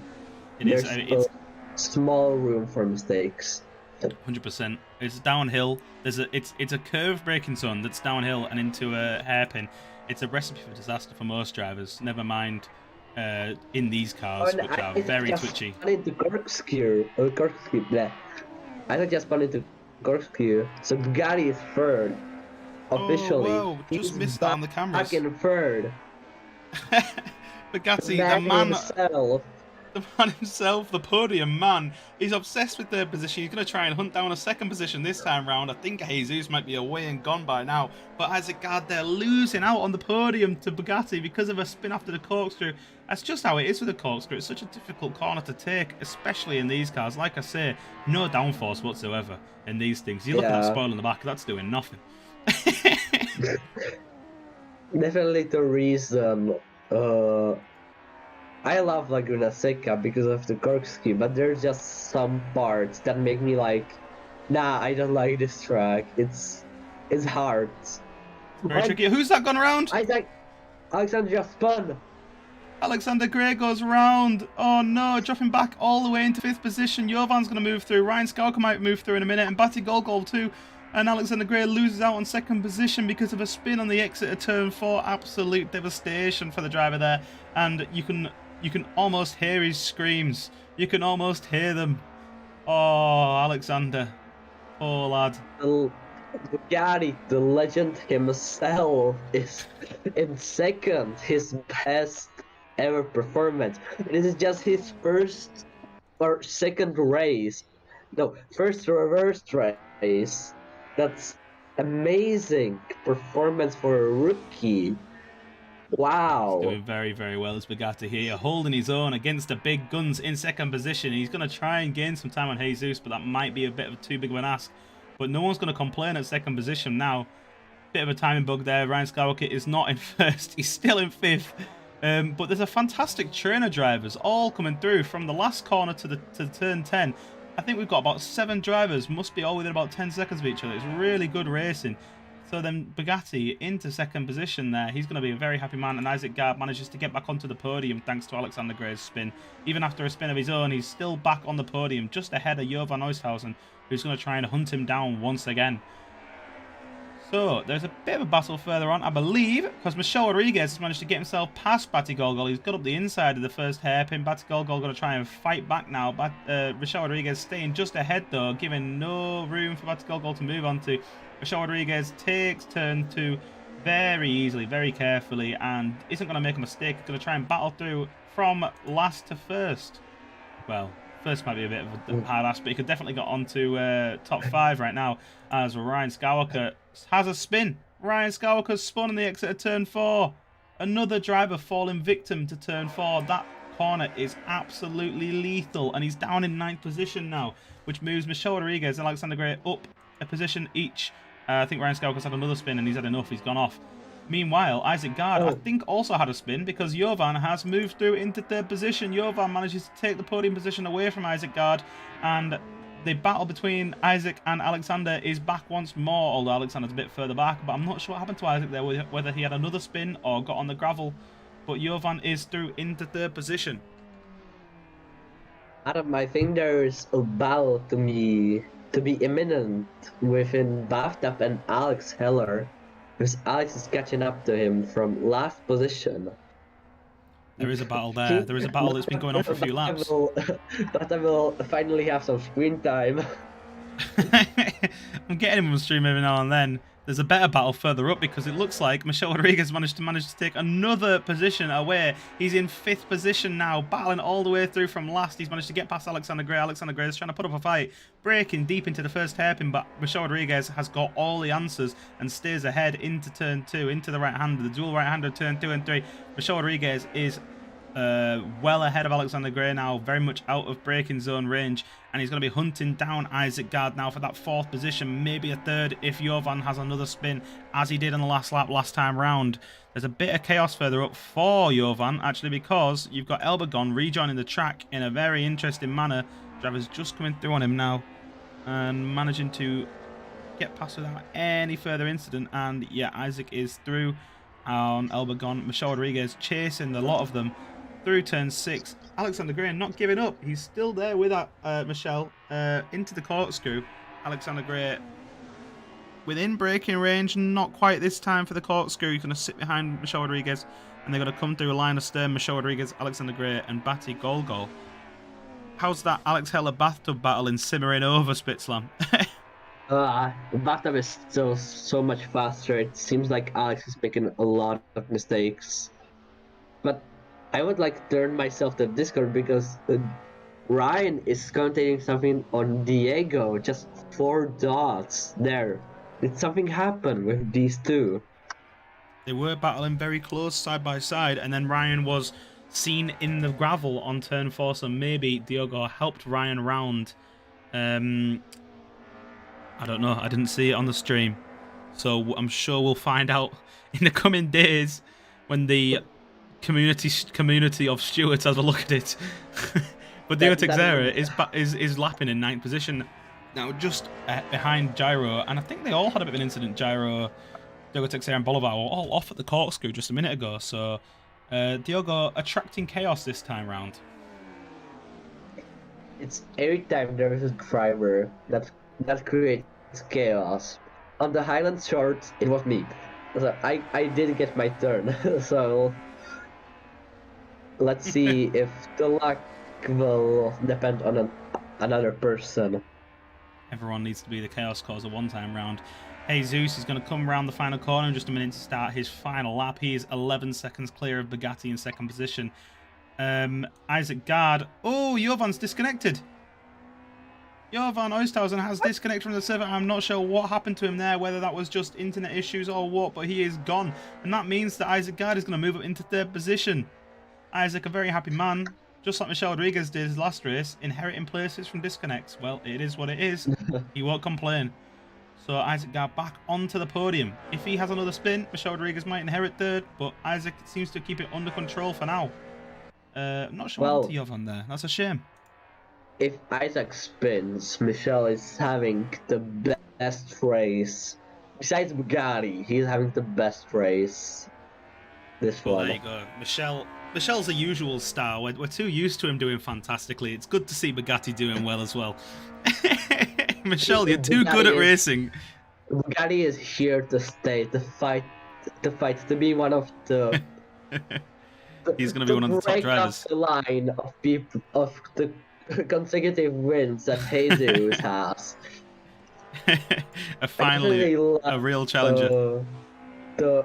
There's small room for mistakes. 100%. It's downhill. It's a curved braking zone that's downhill and into a hairpin. It's a recipe for disaster for most drivers. Never mind in these cars, which are very twitchy. Into corkscrew. I just spun into corkscrew. So Bugatti is third. Officially. Oh, whoa. Just missed that on the cameras. Back in third. Bugatti, the man himself. The man himself, the podium man, he's obsessed with third position. He's going to try and hunt down a second position this time round. I think Jesus might be away and gone by now. But Isaac Gard, they're losing out on the podium to Bugatti because of a spin after the corkscrew. That's just how it is with the corkscrew. It's such a difficult corner to take, especially in these cars. Like I say, no downforce whatsoever in these things. You look at that spoil in the back, that's doing nothing. Definitely the reason I love Laguna Seca because of the corkscrew, but there's just some parts that make me like, nah, I don't like this track. It's hard. Very tricky. Who's that gone around? Alexander just spun. Alexander Gray goes round. Oh no, dropping back all the way into 5th position. Jovan's going to move through. Ryan Scalca might move through in a minute. And Batty Golgol too. And Alexander Gray loses out on 2nd position because of a spin on the exit of turn 4. Absolute devastation for the driver there. And you can almost hear his screams. You can almost hear them. Oh, Alexander. Poor lad. Bugatti, the legend himself, is in 2nd. His best ever performance. This is just his first or 2nd race. No, first reversed race. That's amazing performance for a rookie. Wow. He's doing very, very well as Bugatti here, holding his own against the big guns in 2nd position. He's going to try and gain some time on Jesus, but that might be a bit of too big of an ask. But no one's going to complain at 2nd position now. Bit of a timing bug there. Ryan Skywalker is not in 1st. He's still in 5th. But there's a fantastic train of drivers all coming through from the last corner to turn 10. I think we've got about 7 drivers, must be all within about 10 seconds of each other. It's really good racing. So then Bugatti into 2nd position there. He's going to be a very happy man. And Isaac Gard manages to get back onto the podium thanks to Alexander Gray's spin. Even after a spin of his own, he's still back on the podium just ahead of Jovan Oisthausen, who's going to try and hunt him down once again. So there's a bit of a battle further on, I believe, because Michel Rodriguez has managed to get himself past Batty Golgol. He's got up the inside of the first hairpin. Batty Golgol going to try and fight back now. But Michel Rodriguez staying just ahead though, giving no room for Batty Golgol to move on to. Michel Rodriguez takes turn 2 very easily, very carefully, and isn't going to make a mistake. He's going to try and battle through from last to first. Well, first might be a bit of a hard ass, but he could definitely get on to top 5 right now as Ryan Skywalker has a spin. Ryan Skywalker's spun on the exit of turn 4. Another driver falling victim to turn 4. That corner is absolutely lethal, and he's down in 9th position now, which moves Michel Rodriguez and Alexander Gray up a position each. I think Ryan Skywalker's had another spin and he's had enough. He's gone off. Meanwhile, Isaac Gard, I think, also had a spin because Jovan has moved through into 3rd position. Jovan manages to take the podium position away from Isaac Gard, and the battle between Isaac and Alexander is back once more, although Alexander's a bit further back. But I'm not sure what happened to Isaac there, whether he had another spin or got on the gravel. But Jovan is through into 3rd position. Adam, I think there's a battle to be imminent within Baftap and Alex Heller, because Alex is catching up to him from last position. There is a battle there. There is a battle that's been going on for a few laps. But I will finally have some screen time. I'm getting him on stream every now and then. There's a better battle further up because it looks like Michel Rodriguez managed to take another position away. He's in 5th position now, battling all the way through from last. He's managed to get past Alexander Gray. Alexander Gray is trying to put up a fight, breaking deep into the first hairpin, but Michel Rodriguez has got all the answers and stays ahead into turn 2, into the right-hander, the dual right-hander, turn 2 and 3. Michel Rodriguez is well ahead of Alexander Gray now, very much out of braking zone range, and he's going to be hunting down Isaac Gard now for that 4th position, maybe a 3rd if Jovan has another spin, as he did on the last lap last time round. There's a bit of chaos further up for Jovan, actually, because you've got Elbagon rejoining the track in a very interesting manner. Drivers just coming through on him now and managing to get past without any further incident, and yeah, Isaac is through on Elbagon. Michel Rodriguez chasing the lot of them through turn 6. Alexander Gray not giving up. He's still there with Michel into the corkscrew. Alexander Gray within braking range, not quite this time for the corkscrew. He's going to sit behind Michel Rodriguez, and they're going to come through a line of stern. Michel Rodriguez, Alexander Gray, and Batty Golgol. How's that Alex Heller bathtub battle in simmering over, Spitzlam? The bathtub is still so much faster. It seems like Alex is making a lot of mistakes. But I would like to turn myself to Discord because Ryan is commentating something on Diego. Just 4 dots there. Did something happen with these two? They were battling very close side by side, and then Ryan was seen in the gravel on turn 4, so maybe Diego helped Ryan round. I don't know. I didn't see it on the stream, so I'm sure we'll find out in the coming days when the community of stewards has a look at it. But Diego Teixeira is lapping in 9th position now, just behind Gyro, and I think they all had a bit of an incident. Gyro, Diego Teixeira, and Bolivar were all off at the corkscrew just a minute ago, so Diogo attracting chaos this time round. It's every time there is a driver that creates chaos. On the Highland Shorts, it was me. So I did get my turn. So let's see if the luck will depend on another person. Everyone needs to be the chaos causer one time round. Jesus is going to come around the final corner in just a minute to start his final lap. He is 11 seconds clear of Bugatti in second position. Isaac Gard. Oh, Jovan's disconnected. Jovan Oisthausen has disconnected from the server. I'm not sure what happened to him there, whether that was just internet issues or what, but he is gone. And that means that Isaac Gard is going to move up into third position. Isaac, a very happy man, just like Michelle Rodriguez did his last race, inheriting places from disconnects. Well, it is what it is. He won't complain. So Isaac Gard back onto the podium. If he has another spin, Michelle Rodriguez might inherit third, but Isaac seems to keep it under control for now. I'm not sure what happened to Jovan there. That's a shame. If Isaac spins, Michelle is having the best race. Besides Bugatti, he's having the best race. This one. There you go. Michelle's a usual star. We're too used to him doing fantastically. It's good to see Bugatti doing well as well. Michelle, you're too good at racing. Bugatti is here to stay, to fight, to be one of the. He's going to be one of the top drivers. The line of people of the consecutive wins that Jesus has. Finally, a real challenger. The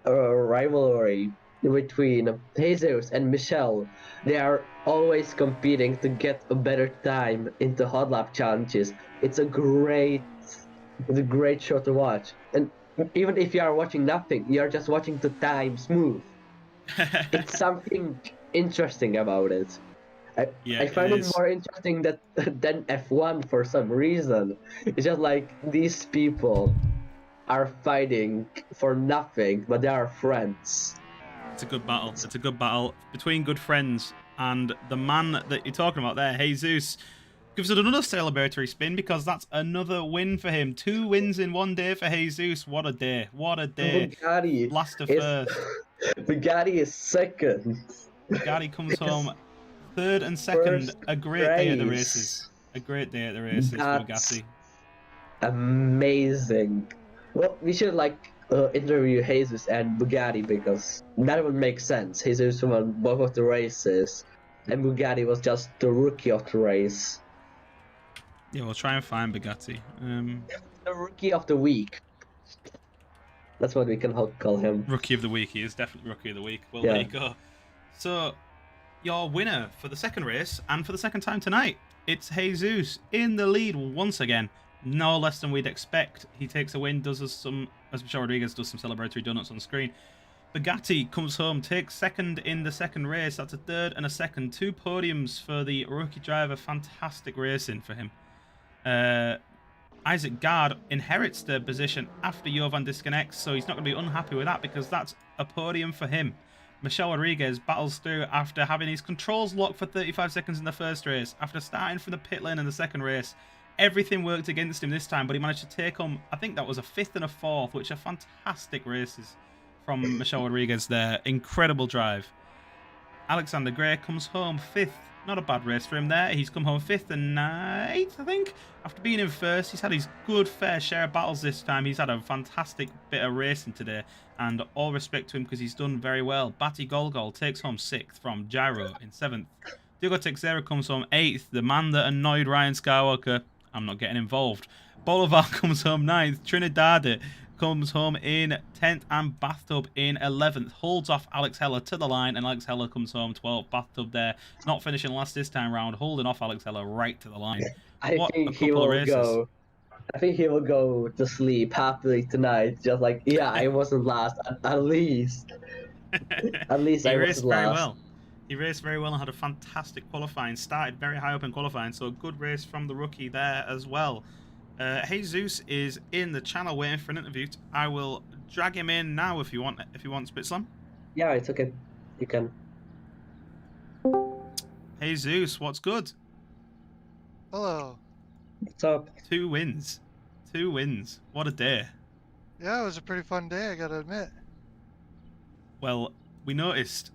rivalry between Jesus and Michelle. They are always competing to get a better time into hot lap challenges. It's a great show to watch. And even if you are watching nothing, you are just watching the times move. It's something interesting about it. I find it more interesting than F1 for some reason. It's just like these people are fighting for nothing, but they are friends. It's a good battle. It's a good battle between good friends. And the man that you're talking about there, Jesus, gives it another celebratory spin because that's another win for him. 2 wins in one day for Jesus. What a day. What a day. Bugatti last to first. Bugatti is second. Bugatti comes home third and second. A great day at the races. A great day at the races for Bugatti. Amazing. Well, we should interview Jesus and Bugatti because that would make sense. Jesus won both of the races, and Bugatti was just the rookie of the race. Yeah, we'll try and find Bugatti. The rookie of the week. That's what we can call him. Rookie of the week. He is definitely rookie of the week. Well, yeah. There you go. So, your winner for the second race and for the second time tonight, it's Jesus in the lead once again. No less than we'd expect. He takes a win, does us some, as Michelle Rodriguez does some celebratory donuts on screen. Bugatti comes home, takes second in the second race. That's a third and a second. 2 podiums for the rookie driver. Fantastic racing for him. Isaac Gard inherits the position after Jovan disconnects, so he's not going to be unhappy with that because that's a podium for him. Michelle Rodriguez battles through after having his controls locked for 35 seconds in the first race. After starting from the pit lane in the second race, everything worked against him this time, but he managed to take home, I think that was a 5th and a 4th, which are fantastic races from Michelle Rodriguez there. Incredible drive. Alexander Gray comes home 5th. Not a bad race for him there. He's come home 5th and 8th, I think. After being in 1st, he's had his good fair share of battles this time. He's had a fantastic bit of racing today, and all respect to him because he's done very well. Batty Golgol takes home 6th from Gyro in 7th. Diogo Texera comes home 8th. The man that annoyed Ryan Skywalker. I'm not getting involved. Bolivar comes home 9th. Trinidad comes home in 10th, and Bathtub in 11th. Holds off Alex Heller to the line, and Alex Heller comes home 12th. Bathtub there, not finishing last this time round, holding off Alex Heller right to the line. I think he will go to sleep happily tonight. Just like, yeah, I wasn't last. At least I wasn't last. He raced very well and had a fantastic qualifying. Started very high up in qualifying, so a good race from the rookie there as well. Jesus is in the channel waiting for an interview. I will drag him in now if you want, Spitzlam. Yeah, it's okay. You can. Jesus, what's good? Hello. What's up? 2 wins. 2 wins. What a day. Yeah, it was a pretty fun day, I gotta admit. Well, we noticed.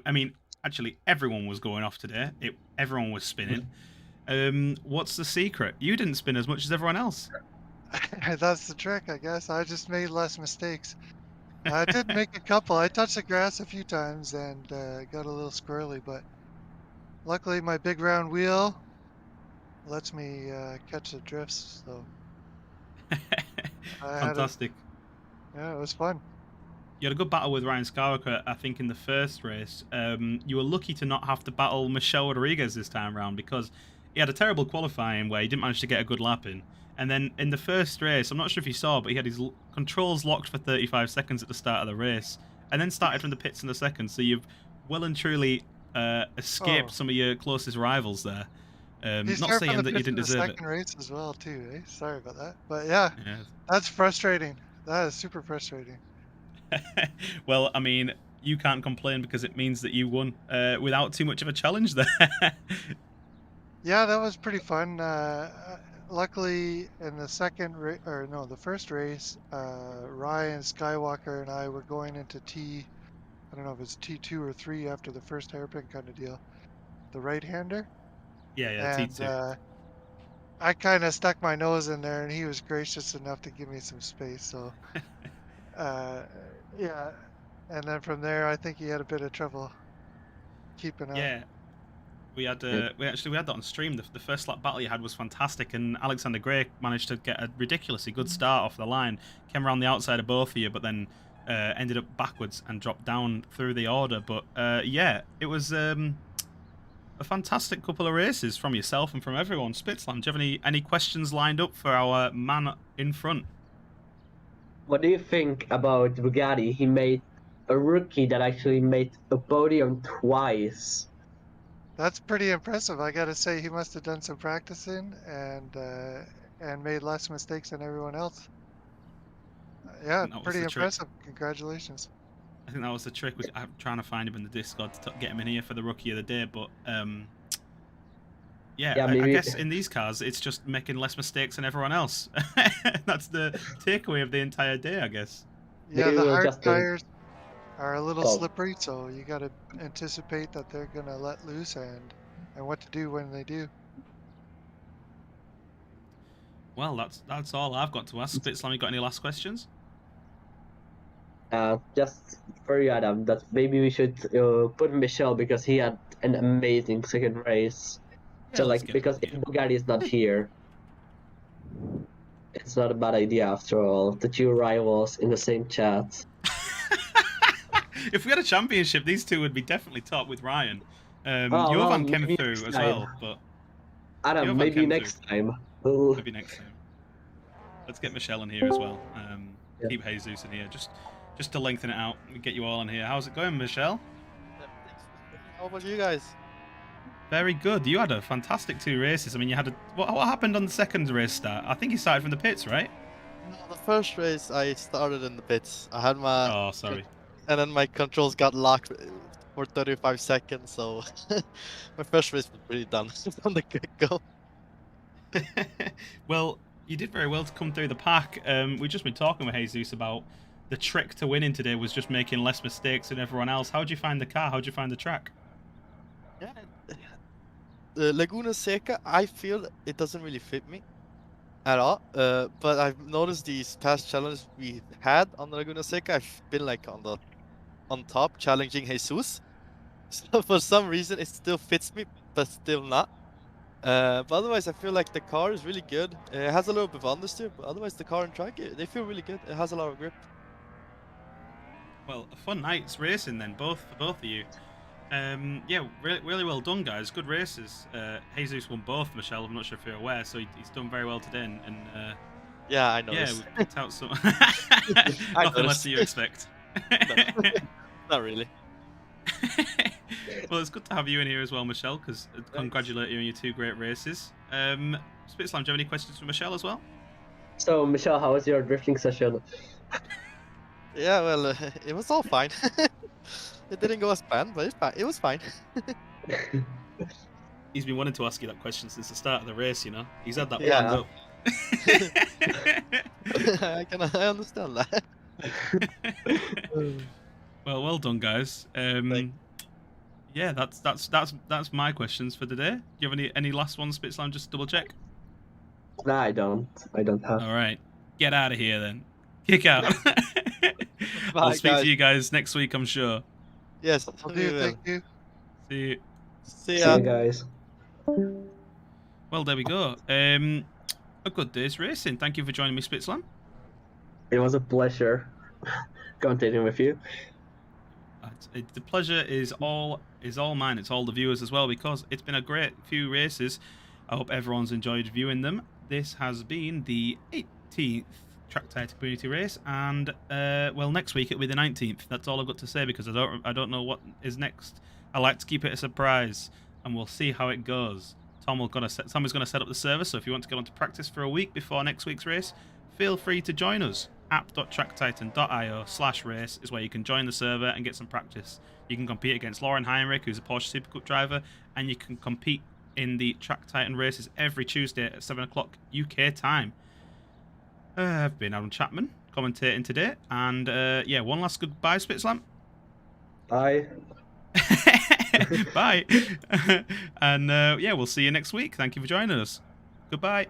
I mean, actually, everyone was going off today. Everyone was spinning. What's the secret? You didn't spin as much as everyone else. That's the trick, I guess. I just made less mistakes. I did make a couple. I touched the grass a few times and got a little squirrely, but luckily my big round wheel lets me catch the drifts. So I had a Fantastic. yeah, it was fun. You had a good battle with Ryan Skywalker, I think, in the first race. You were lucky to not have to battle Michelle Rodriguez this time around because he had a terrible qualifying where he didn't manage to get a good lap in. And then in the first race, I'm not sure if you saw, but he had his controls locked for 35 seconds at the start of the race and then started from the pits in the second. So you've well and truly escaped Oh, some of your closest rivals there. he Not started from saying the that you pits in didn't the deserve it. second race as well too. Eh? Sorry about that, but yeah, Yeah. that's frustrating. That is super frustrating. Well, I mean, you can't complain because it means that you won without too much of a challenge there. Yeah, that was pretty fun. Luckily, in the the first race, Ryan Skywalker and I were going into I don't know if it's T2 or 3 after the first hairpin kind of deal, the right-hander. Yeah, And T2. I kind of stuck my nose in there, and he was gracious enough to give me some space. So, uh, yeah. And then from there, I think he had a bit of trouble keeping up. Yeah, we had that on stream. The first lap battle you had was fantastic, and Alexander Gray managed to get a ridiculously good start off the line. Came around the outside of both of you, but then ended up backwards and dropped down through the order. But yeah, it was a fantastic couple of races from yourself and from everyone. Spitzlam, do you have any questions lined up for our man in front? What do you think about Bugatti? He made a rookie that actually made a podium twice. That's pretty impressive. I gotta say, he must have done some practicing and made less mistakes than everyone else. I Yeah, think that was pretty the trick. impressive. Congratulations. I think that was the trick. I'm trying to find him in the Discord to get him in here for the rookie of the day. But yeah, Yeah, I maybe. guess in these cars, it's just making less mistakes than everyone else. That's the takeaway of the entire day, I guess. Yeah, Maybe the we'll hard just tires are a little go. slippery, so you gotta anticipate that they're gonna let loose and what to do when they do. Well, that's all I've got to ask. Spitzlam, you got any last questions? Just for you, Adam, that maybe we should put Michelle because he had an amazing second race. Yeah, So let's like get him because on if here. Bugatti is not here, it's not a bad idea after all. The two rivals in the same chat. If we had a championship, these two would be definitely top with Ryan. Oh well, Jovan came maybe through next as time. well, but Adam, Jovan maybe came through. next time. Ooh. Maybe next time. Let's get Michelle in here as well. Yeah. Keep Jesus in here, just to lengthen it out. We get you all in here. How's it going, Michelle? How about you guys? Very good. You had a fantastic two races. I mean, you had what happened on the second race start? I think you started from the pits, right? No, the first race I started in the pits. I had my Oh, sorry. and then my controls got locked for 35 seconds. So my first race was pretty done from the get-go. Well, you did very well to come through the pack. We've just been talking with Jesus about the trick to winning today was just making less mistakes than everyone else. How'd you find the car? How'd you find the track? Yeah, the Laguna Seca, I feel it doesn't really fit me at all. But I've noticed these past challenges we had on the Laguna Seca, I've been like on top challenging Jesus. So for some reason it still fits me, but still not. But otherwise, I feel like the car is really good. It has a little bit of understeer, but otherwise the car and track, they feel really good. It has a lot of grip. Well, a fun night's racing then, for both of you. Yeah, really well done, guys. Good races. Jesus won both, Michelle. I'm not sure if you're aware, so he's done very well today. And Yeah, I yeah, noticed. we picked out some. I Nothing less noticed. than you expect. Not really. Well, it's good to have you in here as well, Michelle, because congratulate you on your two great races. Spitzlam, do you have any questions for Michelle as well? So Michelle, how was your drifting session? Yeah, well, it was all fine. It didn't go as planned, but it was fine. He's been wanting to ask you that question since the start of the race, you know? He's had that Yeah. planned up. I understand that. Well done, guys. Yeah, that's my questions for today. Do you have any last ones, Spitzlam? Just double check. Nah, I don't have. All right, get out of here then. Kick out. I'll Bye, speak guys. to you guys next week, I'm sure. Yes. Will we do. will. Thank you. See you. See See ya. you guys. Well, there we go. A good day's racing. Thank you for joining me, Spitzlam. It was a pleasure continuing with you. The pleasure is all mine. It's all the viewers as well, because it's been a great few races. I hope everyone's enjoyed viewing them. This has been the 18th Track Titan Community Race, and well, next week it'll be the 19th. That's all I've got to say, because I don't know what is next. I like to keep it a surprise, and we'll see how it goes. Tommy's going to set up the server, so if you want to get on to practice for a week before next week's race, feel free to join us. app.tracktitan.io/race is where you can join the server and get some practice. You can compete against Lauren Heinrich, who's a Porsche Super Cup driver, and you can compete in the Track Titan races every Tuesday at 7 o'clock UK time. I've been Adam Chapman commentating today, and yeah, one last goodbye, Spitzlam. Bye. Bye. And yeah, we'll see you next week. Thank you for joining us. Goodbye.